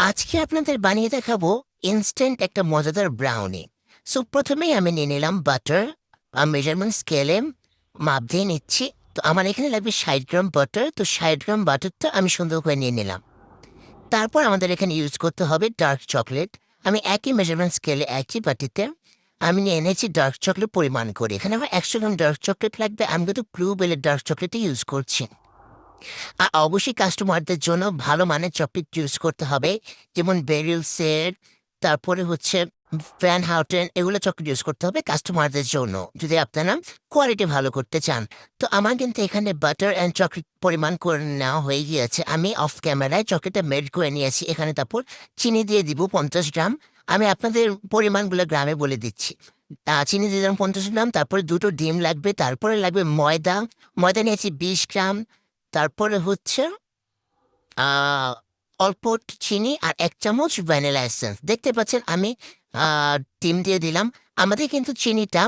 আজকে আপনাদের বানিয়ে দেখাবো ইনস্ট্যান্ট একটা মজাদার ব্রাউনি। সো প্রথমেই আমি নিয়ে নিলাম বাটার। মেজারমেন্ট স্কেলে মাপ দিয়ে নিচ্ছি। তো আমার এখানে লাগবে 60 গ্রাম বাটার। তো 60 গ্রাম বাটারটা আমি সুন্দর করে নিয়ে নিলাম। তারপর আমাদের এখানে ইউজ করতে হবে ডার্ক চকলেট। আমি একই মেজারমেন্ট স্কেলে একই বাটিতে আমি নিয়ে এনেছি ডার্ক চকলেট পরিমাণ করে। এখানে আমার 100 গ্রাম ডার্ক চকলেট লাগবে। আমি কিন্তু ব্লু বেলের ডার্ক চকলেটই ইউজ করছি। আর অবশ্যই কাস্টমারদের জন্য ভালো মানের চকলেট ইউজ করতে হবে, যেমন বেরিলসের, তারপরে হচ্ছে ভ্যান হাউটেন, এগুলো চকলেট ইউজ করতে হবে কাস্টমারদের জন্য, যদি আপনারা কোয়ালিটি ভালো করতে চান। তো আমার কিন্তু এখানে বাটার অ্যান্ড চকলেট পরিমাণ করে নেওয়া হয়ে গিয়েছে। আমি অফ ক্যামেরায় চকলেটটা মেল্ট করে নিয়েছি। এখানে তারপর চিনি দিয়ে দিব 50 গ্রাম। আমি আপনাদের পরিমাণগুলো গ্রামে বলে দিচ্ছি। চিনি দিয়ে দিলাম 50 গ্রাম, তারপরে দুটো ডিম লাগবে, তারপরে লাগবে ময়দা। ময়দা নিয়েছি 20 গ্রাম। তারপরে হচ্ছে আ অল্প একটু চিনি আর ১ চামচ ভ্যানিলা এসেন্স। দেখতে পাচ্ছেন আমি আ ডিম দিয়ে দিলাম। আমাদের কিন্তু চিনিটা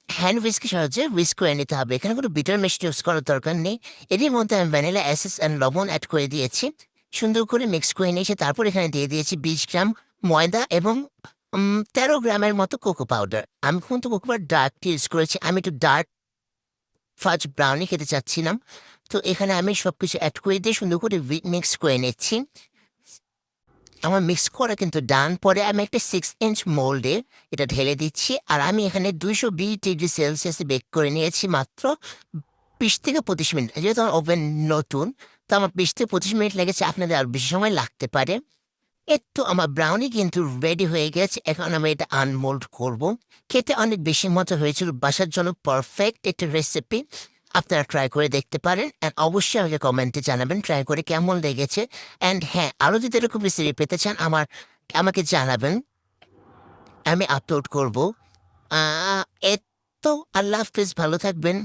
হ্যান্ড হুইস্কের সাহায্যে হুইস্ক করে নিতে হবে। এখানে কোনো বিটার মেশিন ইউজ করার দরকার নেই। এরই মধ্যে আমি ভ্যানিলা এসেন্স অ্যান্ড লবণ এড করে দিয়েছি। সুন্দর করে মিক্স করে নিয়েছি। তারপর এখানে দিয়ে দিয়েছি ২০ গ্রাম ময়দা এবং ১৩ গ্রামের মতো কোকো পাউডার। আমি কিন্তু কোকো পাউডার ডার্ক ইউজ করেছি। আমি একটু ডার্ক ফাজ ব্রাউনি খেতে চাচ্ছিলাম। তো এখানে আমি সবকিছু এড করে দিয়ে সুন্দর করে মিক্স করে নিচ্ছি। আমার মিক্স করা কিন্তু ডান। পরে আমি একটা 6 ইঞ্চ মোল্ডে এটা ঢেলে দিচ্ছি। আর আমি এখানে ২২০ ডিগ্রি সেলসিয়াসে বেক করে নিয়েছি মাত্র ২০ থেকে ২৫ মিনিট। যেহেতু আমার ওভেন নতুন, তো আমার ২০ থেকে ২৫ মিনিট লেগেছে। আপনাদের আরো বেশি সময় লাগতে পারে। এই তো আমার ব্রাউনি কিন্তু রেডি হয়ে গেছে। এখন আমি এটা আনমোল্ড করব। খেতে অনেক বেশি মজা হয়েছিল। বাসার জন্য পারফেক্ট একটা রেসিপি। আপনারা ট্রাই করে দেখতে পারেন। অ্যান্ড অবশ্যই আমাকে কমেন্টে জানাবেন ট্রাই করে কেমন লেগেছে। অ্যান্ড হ্যাঁ, আরও যদি এরকম রেসিপি পেতে চান আমাকে জানাবেন। আমি আপলোড করব। আ এই তো আল্লাহ হাফেজ, ভালো থাকবেন।